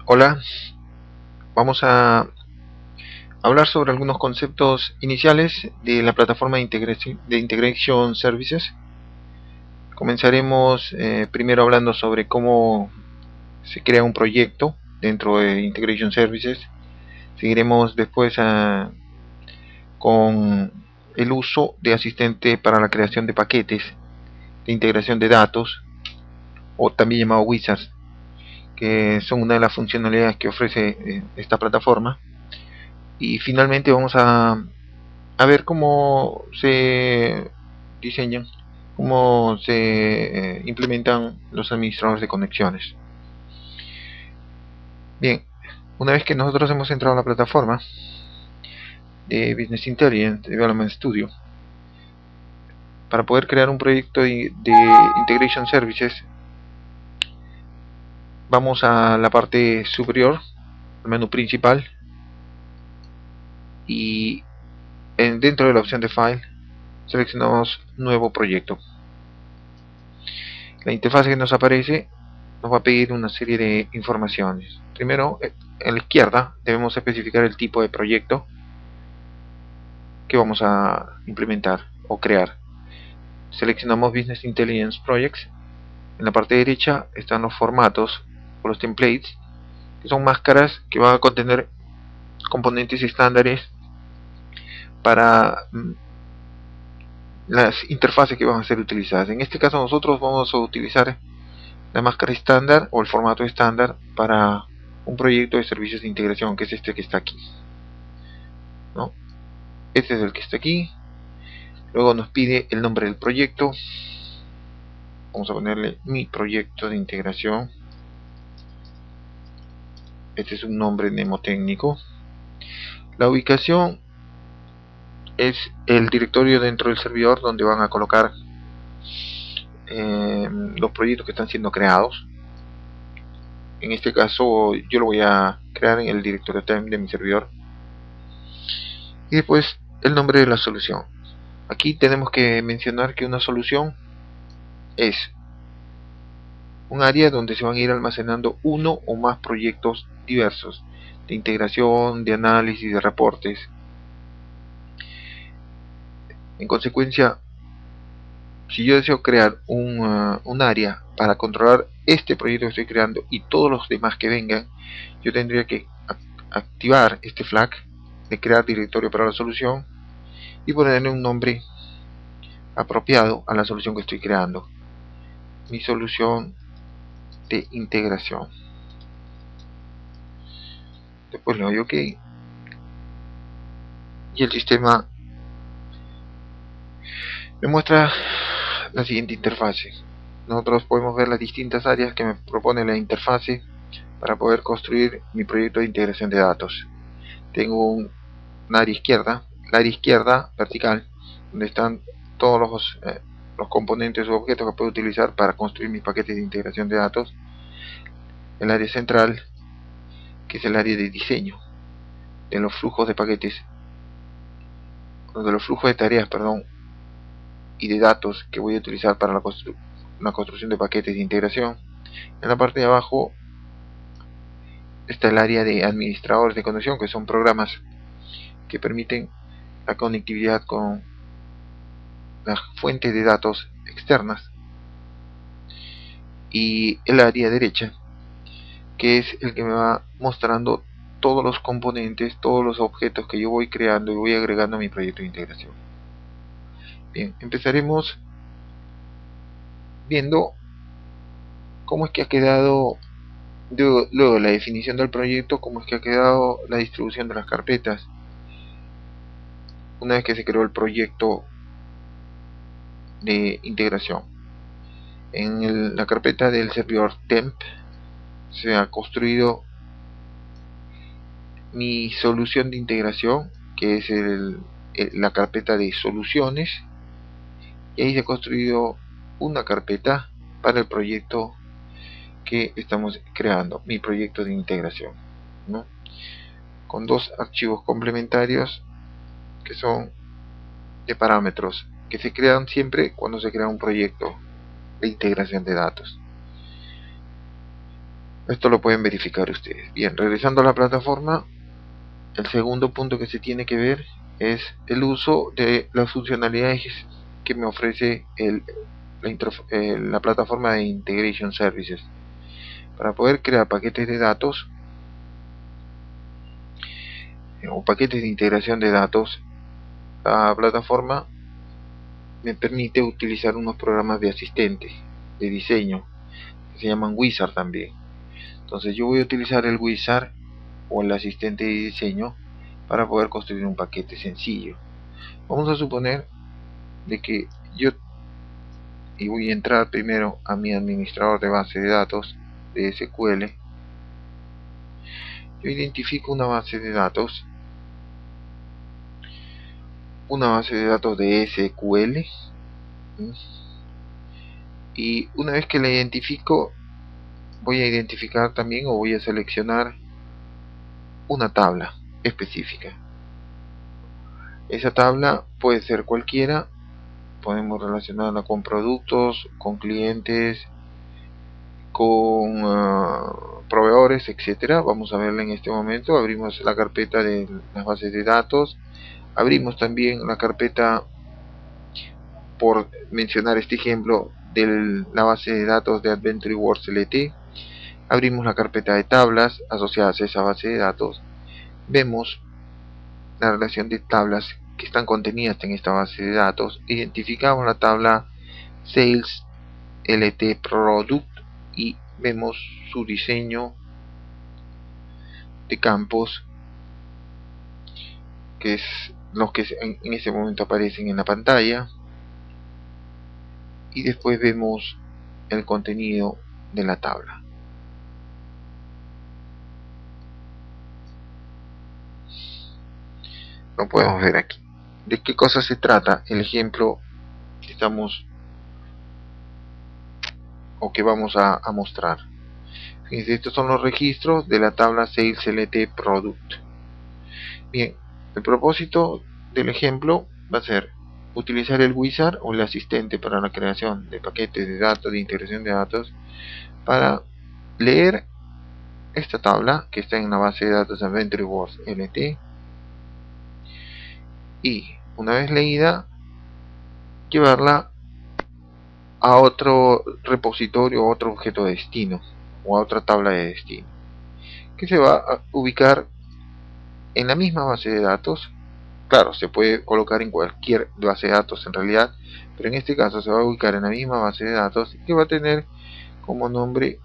Hola, vamos a hablar sobre algunos conceptos iniciales de la plataforma de Integration Services. Comenzaremos primero hablando sobre cómo se crea un proyecto dentro de Integration Services. Seguiremos después con el uso de asistente para la creación de paquetes de integración de datos, o también llamado wizards, que son una de las funcionalidades que ofrece esta plataforma. Y finalmente vamos a ver cómo se diseñan, cómo se implementan los administradores de conexiones. Bien, una vez que nosotros hemos entrado a la plataforma de Business Intelligence Development Studio, para poder crear un proyecto de Integration Services, vamos a la parte superior, al menú principal, y dentro de la opción de File seleccionamos Nuevo Proyecto. La interfaz que nos aparece nos va a pedir una serie de informaciones. Primero, en la izquierda debemos especificar el tipo de proyecto que vamos a implementar o crear. Seleccionamos Business Intelligence Projects. En la parte derecha están los formatos o los templates, que son máscaras que van a contener componentes estándares para las interfaces que van a ser utilizadas. En este caso nosotros vamos a utilizar la máscara estándar o el formato estándar para un proyecto de servicios de integración, que es este que está aquí, ¿no? Este es el que está aquí. Luego nos pide el nombre del proyecto. Vamos a ponerle mi proyecto de integración. Este es un nombre mnemotécnico. La ubicación es el directorio dentro del servidor donde van a colocar los proyectos que están siendo creados. En este caso yo lo voy a crear en el directorio time de mi servidor. Y después el nombre de la solución. Aquí tenemos que mencionar que una solución es un área donde se van a ir almacenando uno o más proyectos diversos de integración, de análisis, de reportes. En consecuencia, si yo deseo crear un área para controlar este proyecto que estoy creando y todos los demás que vengan, yo tendría que activar este flag de crear directorio para la solución y ponerle un nombre apropiado a la solución que estoy creando. Mi solución de integración. Después le doy OK y el sistema me muestra la siguiente interfase. Nosotros podemos ver las distintas áreas que me propone la interfase para poder construir mi proyecto de integración de datos. Tengo un área izquierda, la área izquierda vertical, donde están todos los componentes o objetos que puedo utilizar para construir mis paquetes de integración de datos. El área central, que es el área de diseño de los flujos de paquetes, de los flujos de tareas, y de datos que voy a utilizar para la construcción de paquetes de integración. En la parte de abajo está el área de administradores de conexión, que son programas que permiten la conectividad con las fuentes de datos externas. Y el área derecha, que es el que me va mostrando todos los componentes, todos los objetos que yo voy creando y voy agregando a mi proyecto de integración. Bien, empezaremos viendo cómo es que ha quedado, luego la definición del proyecto, cómo es que ha quedado la distribución de las carpetas. Una vez que se creó el proyecto de integración, en la carpeta del servidor temp se ha construido mi solución de integración, que es la carpeta de soluciones, y ahí se ha construido una carpeta para el proyecto que estamos creando, mi proyecto de integración, ¿no? Con dos archivos complementarios que son de parámetros que se crean siempre cuando se crea un proyecto de integración de datos. Esto lo pueden verificar ustedes. Bien, regresando a la plataforma, el segundo punto que se tiene que ver es el uso de las funcionalidades que me ofrece la plataforma de Integration Services. Para poder crear paquetes de datos o paquetes de integración de datos, la plataforma me permite utilizar unos programas de asistente de diseño que se llaman Wizard también. Entonces yo voy a utilizar el Wizard o el asistente de diseño para poder construir un paquete sencillo. Vamos a suponer de que y voy a entrar primero a mi administrador de base de datos de SQL. Yo identifico una base de datos de SQL, y una vez que la identifico, voy a identificar también o voy a seleccionar una tabla específica. Esa tabla puede ser cualquiera, podemos relacionarla con productos, con clientes, con proveedores, etcétera. Vamos a verla en este momento. Abrimos la carpeta de las bases de datos, abrimos también la carpeta, por mencionar este ejemplo, de la base de datos de Adventure Works LT. Abrimos la carpeta de tablas asociadas a esa base de datos. Vemos la relación de tablas que están contenidas en esta base de datos. Identificamos la tabla Sales LT Product y vemos su diseño de campos, que es los que en ese momento aparecen en la pantalla, y después vemos el contenido de la tabla. Lo podemos ver aquí. ¿De qué cosa se trata el ejemplo que estamos o que vamos a mostrar? Fíjense, estos son los registros de la tabla Sales LT Product. Bien, el propósito del ejemplo va a ser utilizar el Wizard o el asistente para la creación de paquetes de datos, de integración de datos, para leer esta tabla que está en la base de datos Adventure Works LT, y una vez leída, llevarla a otro repositorio, a otro objeto de destino o a otra tabla de destino, que se va a ubicar en la misma base de datos. Claro, se puede colocar en cualquier base de datos en realidad, pero en este caso se va a ubicar en la misma base de datos, que va a tener como nombre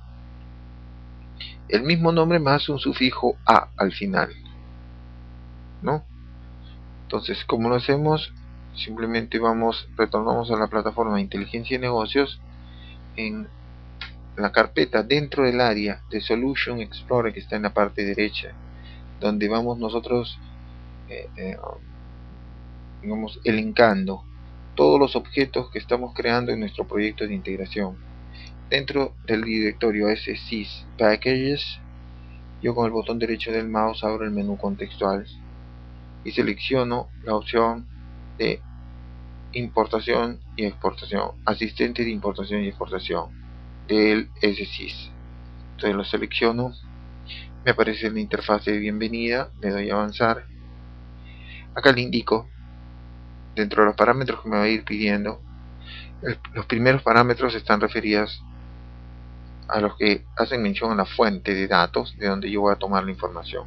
el mismo nombre más un sufijo a al final, ¿no? Entonces, ¿cómo lo hacemos? Simplemente retornamos a la plataforma de inteligencia de negocios. En la carpeta dentro del área de Solution Explorer, que está en la parte derecha, donde vamos nosotros digamos, elencando todos los objetos que estamos creando en nuestro proyecto de integración. Dentro del directorio SSIS Packages, yo con el botón derecho del mouse abro el menú contextual y selecciono la opción de importación y exportación, asistente de importación y exportación del SSIS. Entonces lo selecciono, me aparece la interfaz de bienvenida, le doy a avanzar. Acá le indico, dentro de los parámetros que me va a ir pidiendo, los primeros parámetros están referidos a los que hacen mención a la fuente de datos de donde yo voy a tomar la información.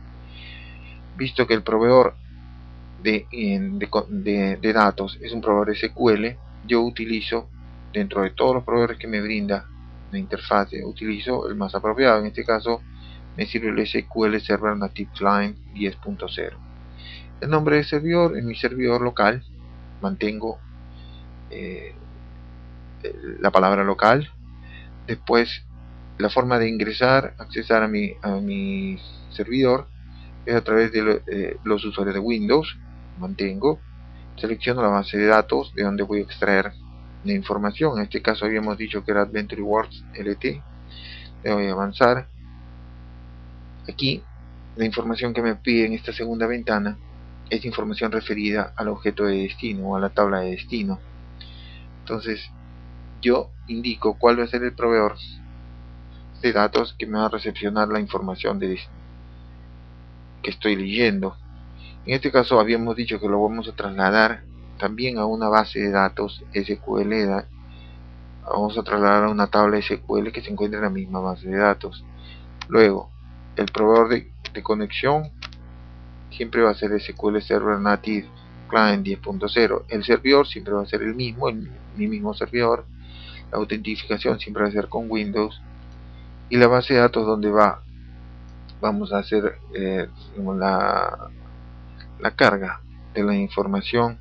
Visto que el proveedor de datos es un proveedor SQL, yo utilizo, dentro de todos los proveedores que me brinda la interfaz, utilizo el más apropiado. En este caso me sirve el SQL Server Native Client 10.0. el nombre de servidor es mi servidor local, mantengo la palabra local. Después, la forma de ingresar, accesar a mi servidor es a través de los usuarios de Windows. Mantengo, selecciono la base de datos de donde voy a extraer la información. En este caso habíamos dicho que era Adventure Works LT. Le voy a avanzar. Aquí la información que me pide en esta segunda ventana es información referida al objeto de destino o a la tabla de destino. Entonces yo indico cuál va a ser el proveedor de datos que me va a recepcionar la información que estoy leyendo. En este caso habíamos dicho que lo vamos a trasladar también a una base de datos SQL. Vamos a trasladar a una tabla SQL que se encuentra en la misma base de datos. Luego, el proveedor de conexión siempre va a ser SQL Server Native Client 10.0. El servidor siempre va a ser el mismo servidor. La autentificación siempre va a ser con Windows. Y la base de datos donde vamos a hacer la carga de la información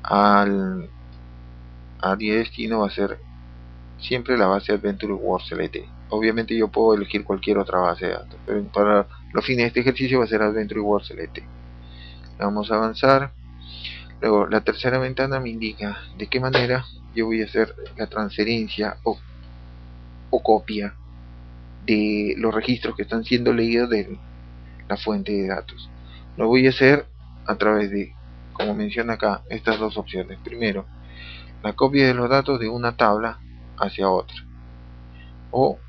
al destino va a ser siempre la base AdventureWorks LT. Obviamente yo puedo elegir cualquier otra base de datos, pero para los fines de este ejercicio va a ser AdventureWorks LT. Vamos a avanzar. Luego la tercera ventana me indica de qué manera yo voy a hacer la transferencia o copia de los registros que están siendo leídos de la fuente de datos. Lo voy a hacer a través de, como menciona acá, estas dos opciones. Primero, la copia de los datos de una tabla hacia otra, o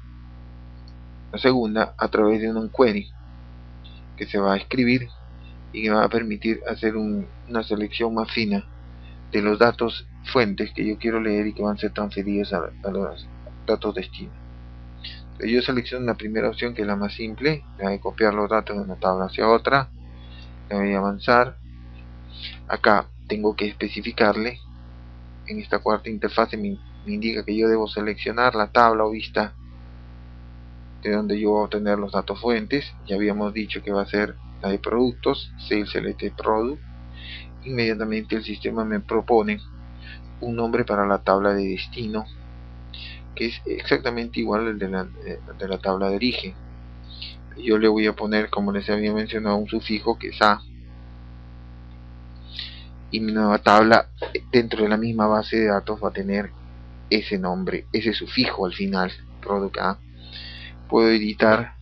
la segunda, a través de un query que se va a escribir y que va a permitir hacer una selección más fina de los datos fuentes que yo quiero leer y que van a ser transferidos a los datos destino. Entonces yo selecciono la primera opción, que es la más simple, la de copiar los datos de una tabla hacia otra. Le voy a avanzar. Acá tengo que especificarle, en esta cuarta interfase me indica que yo debo seleccionar la tabla o vista de donde yo voy a obtener los datos fuentes. Ya habíamos dicho que va a ser la de productos, Sales LT Product. Inmediatamente el sistema me propone un nombre para la tabla de destino, que es exactamente igual al de la tabla de origen. Yo le voy a poner, como les había mencionado, un sufijo que es A, y mi nueva tabla dentro de la misma base de datos va a tener ese nombre, ese sufijo al final, Product A. Puedo editar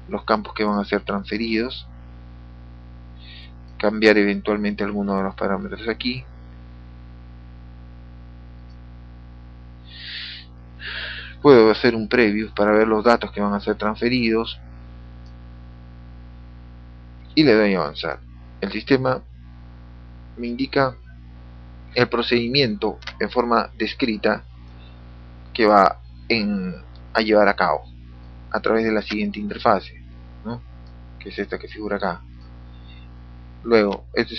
los campos que van a ser transferidos, cambiar eventualmente algunos de los parámetros aquí. Puedo hacer un preview para ver los datos que van a ser transferidos y le doy a avanzar. El sistema me indica el procedimiento en forma descrita que va a llevar a cabo a través de la siguiente interfase, ¿no? Que es esta que figura acá. Luego, esta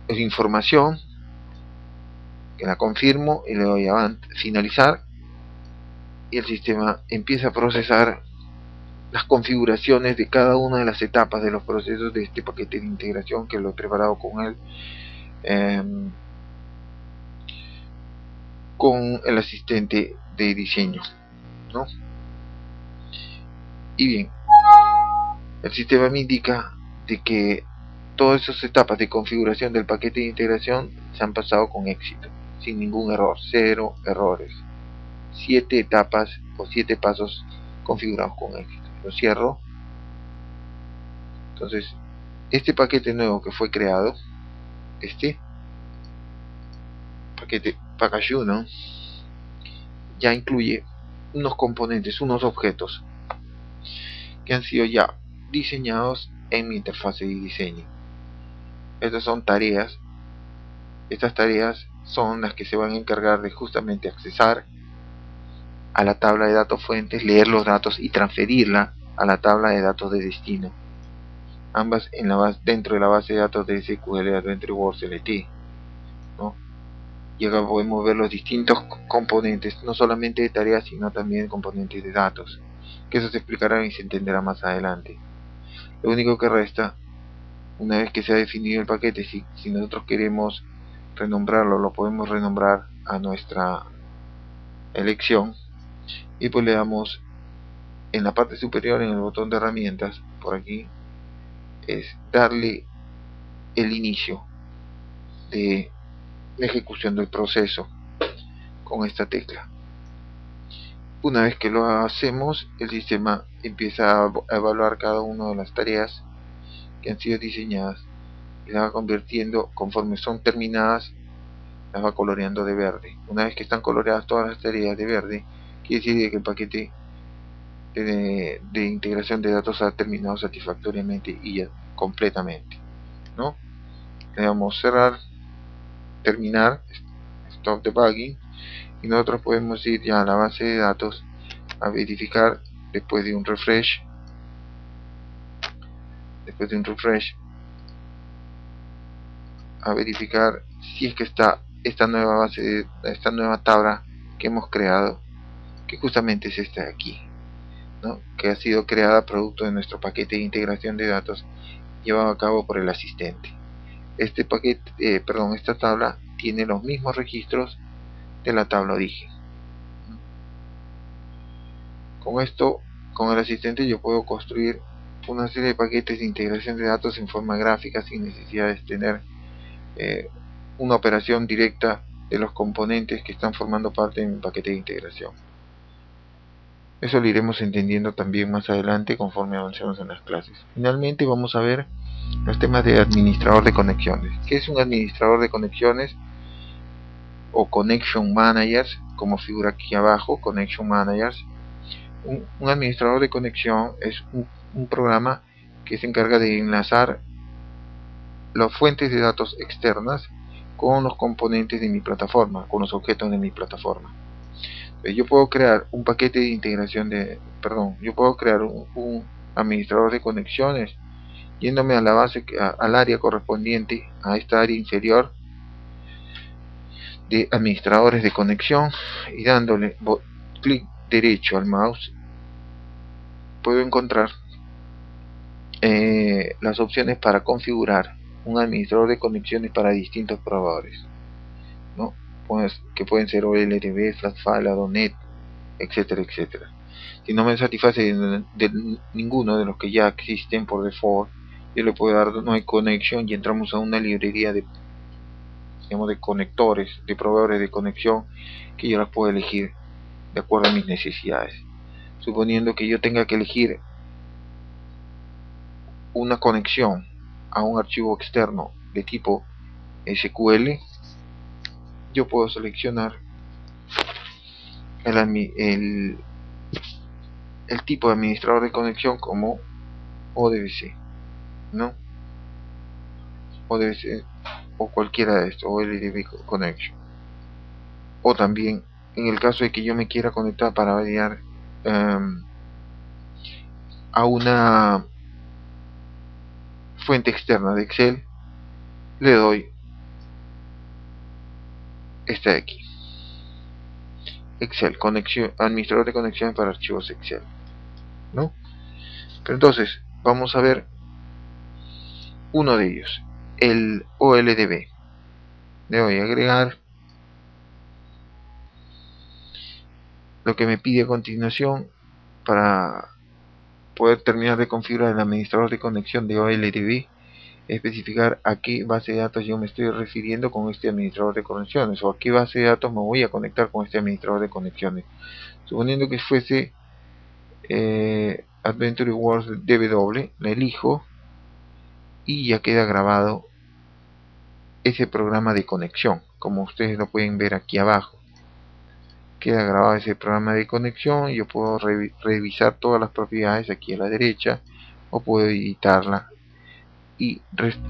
es información que la confirmo y le doy a finalizar, y el sistema empieza a procesar las configuraciones de cada una de las etapas de los procesos de este paquete de integración que lo he preparado con el asistente de diseño, ¿no? Y bien, el sistema me indica de que todas esas etapas de configuración del paquete de integración se han pasado con éxito, sin ningún error, 0 errores. 7 etapas o 7 pasos configurados con éxito. Lo cierro. Entonces, este paquete nuevo que fue creado, este paquete package 1, ya incluye unos componentes, unos objetos que han sido ya diseñados en mi interfase de diseño. Estas son tareas. Estas tareas son las que se van a encargar de justamente accesar a la tabla de datos fuentes, leer los datos y transferirla a la tabla de datos de destino, ambas dentro de la base de datos de SQL AdventureWorks LT, ¿no? Y acá podemos ver los distintos componentes, no solamente de tareas, sino también componentes de datos, que eso se explicará y se entenderá más adelante. Lo único que resta, una vez que se ha definido el paquete, si nosotros queremos renombrarlo, lo podemos renombrar a nuestra elección, y pues le damos en la parte superior, en el botón de herramientas, por aquí, es darle el inicio de la ejecución del proceso con esta tecla. Una vez que lo hacemos, el sistema empieza a evaluar cada una de las tareas que han sido diseñadas y las va convirtiendo, conforme son terminadas, las va coloreando de verde. Una vez que están coloreadas todas las tareas de verde, quiere decir que el paquete de integración de datos ha terminado satisfactoriamente y ya completamente, ¿no? Le damos cerrar, terminar, stop debugging, y nosotros podemos ir ya a la base de datos a verificar después de un refresh a verificar si es que está esta nueva tabla que hemos creado, que justamente es esta de aquí, ¿no? Que ha sido creada producto de nuestro paquete de integración de datos llevado a cabo por el asistente. Este paquete, esta tabla tiene los mismos registros de la tabla origen. Con esto, con el asistente yo puedo construir una serie de paquetes de integración de datos en forma gráfica sin necesidad de tener una operación directa de los componentes que están formando parte de mi paquete de integración. Eso lo iremos entendiendo también más adelante conforme avancemos en las clases. Finalmente vamos a ver los temas de administrador de conexiones. ¿Qué es un administrador de conexiones? O Connection Managers, como figura aquí abajo, Connection Managers. Un administrador de conexión es un programa que se encarga de enlazar las fuentes de datos externas con los componentes de mi plataforma, con los objetos de mi plataforma. Yo puedo crear un paquete de integración yo puedo crear un administrador de conexiones yéndome a la base, al área correspondiente a esta área inferior de administradores de conexión, y dándole clic derecho al mouse puedo encontrar las opciones para configurar un administrador de conexiones para distintos proveedores, ¿no? Pues, que pueden ser OLDB, Flatfile, Adonet, etcétera, etcétera. Si no me satisface de ninguno de los que ya existen por default, yo le puedo dar no hay connection y entramos a una librería de conectores, de proveedores de conexión, que yo las puedo elegir de acuerdo a mis necesidades. Suponiendo que yo tenga que elegir una conexión a un archivo externo de tipo SQL, yo puedo seleccionar el tipo de administrador de conexión como ODBC, ¿no? ODBC o cualquiera de estos, OLDB Connection. O también, en el caso de que yo me quiera conectar para variar a una fuente externa de Excel, le doy esta de aquí, Excel, conexión, administrador de conexión para archivos Excel, ¿no? Pero entonces vamos a ver uno de ellos, el OLDB. Le voy a agregar lo que me pide a continuación para poder terminar de configurar el administrador de conexión de OLDB. Especificar a qué base de datos yo me estoy refiriendo con este administrador de conexiones, o a qué base de datos me voy a conectar con este administrador de conexiones. Suponiendo que fuese Adventure World DW, la elijo y ya queda grabado ese programa de conexión, como ustedes lo pueden ver aquí abajo. Queda grabado ese programa de conexión. Yo puedo revisar todas las propiedades aquí a la derecha, o puedo editarla y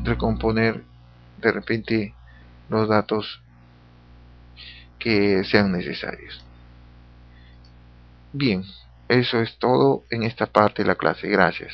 recomponer de repente los datos que sean necesarios. Bien, eso es todo en esta parte de la clase. Gracias.